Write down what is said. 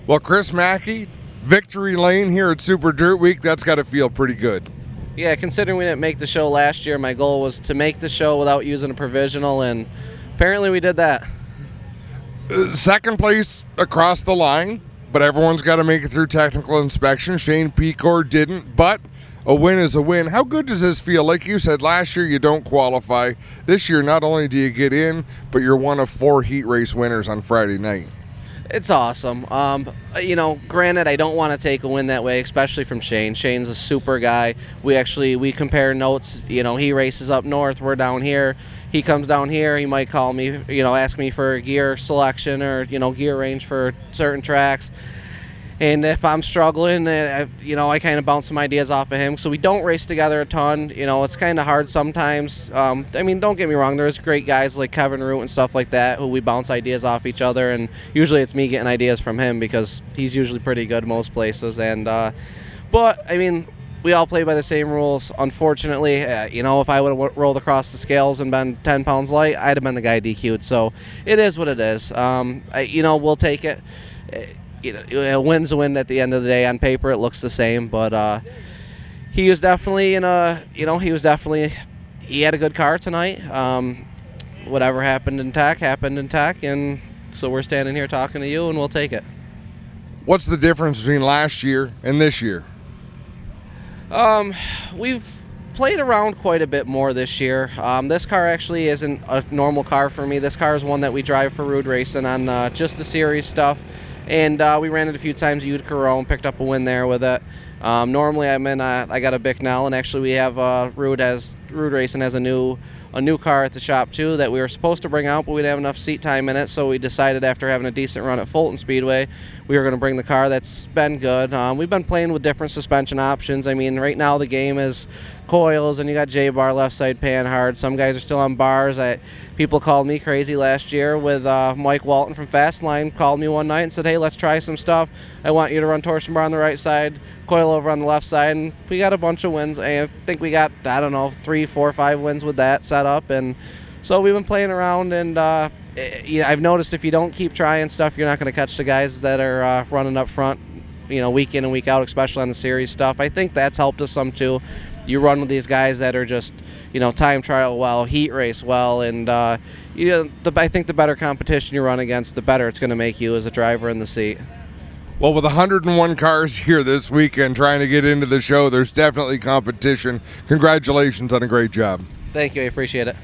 Well, Chris Mackey, victory lane here at Super Dirt Week. That's got to feel pretty good. Yeah, considering we didn't make the show last year, my goal was to make the show without using a provisional, and apparently we did that. Second place across the line, but everyone's got to make it through technical inspection. Shane Pecor didn't, but a win is a win. How good does this feel? Like you said, last year you don't qualify. This year, not only do you get in, but you're one of 4 heat race winners on Friday night. It's awesome. Granted, I don't want to take a win that way, especially from Shane. Shane's a super guy. We compare notes. He races up north. We're down here. He comes down here. He might call me, ask me for gear selection or, gear range for certain tracks. And if I'm struggling, I kind of bounce some ideas off of him. So we don't race together a ton. It's kind of hard sometimes. Don't get me wrong. There's great guys like Kevin Root and stuff like that who we bounce ideas off each other. And usually it's me getting ideas from him because he's usually pretty good most places. But we all play by the same rules. Unfortunately, if I would have rolled across the scales and been 10 pounds light, I'd have been the guy DQ'd. So it is what it is. We'll take it. A win's a win at the end of the day. On paper, it looks the same, but he was definitely he had a good car tonight. Whatever happened in tech, and so we're standing here talking to you, and we'll take it. What's the difference between last year and this year? We've played around quite a bit more this year. This car actually isn't a normal car for me. This car is one that we drive for Rude Racing on just the series stuff. And we ran it a few times at DIRTcar and picked up a win there with it. Normally I got a Bicknell, and actually we have Rude Racing has a new car at the shop too that we were supposed to bring out, but we didn't have enough seat time in it, so we decided after having a decent run at Fulton Speedway, we were going to bring the car. That's been good. We've been playing with different suspension options. Right now the game is coils, and you got J-bar left side pan hard. Some guys are still on bars. People called me crazy last year with Mike Walton from Fastline called me one night and said, hey, let's try some stuff. I want you to run torsion bar on the right side, coil over on the left side, and we got a bunch of wins. I think we got, 3, 4, 5 wins with that set up, and so we've been playing around, and I've noticed if you don't keep trying stuff, you're not going to catch the guys that are running up front, week in and week out, especially on the series stuff. I think that's helped us some too. You run with these guys that are just, time trial well, heat race well, and I think the better competition you run against, the better it's going to make you as a driver in the seat. Well, with 101 cars here this weekend trying to get into the show, there's definitely competition. Congratulations on a great job. Thank you. I appreciate it.